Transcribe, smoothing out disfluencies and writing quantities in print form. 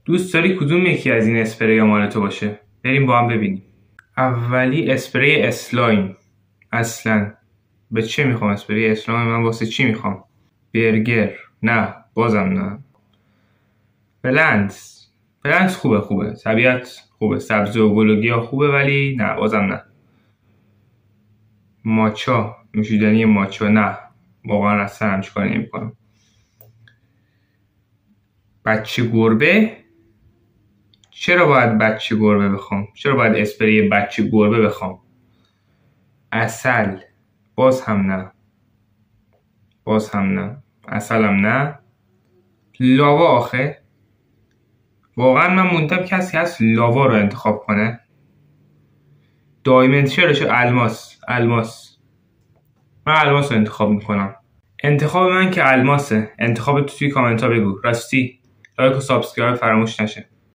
دوست داری کدوم یکی از این اسپری مال تو باشه؟ بریم با هم ببینیم. اولی اسپری اسلایم. اصلا به چه میخوام اسپری اسلایم؟ من واسه چی میخوام؟ برگر؟ نه بازم نه. بلنس خوبه، طبیعت خوبه، سبزی و گل و گیاه خوبه، ولی نه بازم نه. ماچا، نوشیدنی ماچا، نه واقعا اصلا همچه کاری نمیکنم. بچه گربه؟ چرا باید بچه گربه بخوام؟ چرا باید اسپری بچه گربه بخوام؟ عسل؟ باز هم نه. عسل هم نه. لاوا آخه؟ واقعا من موندم کسی هست لاوا رو انتخاب کنه؟ دایموند؟ چرا الماس من الماس رو انتخاب میکنم. انتخاب من که الماسه. انتخاب تو توی کامنت ها بگو. راستی لایک و سابسکرایب فراموش نشه.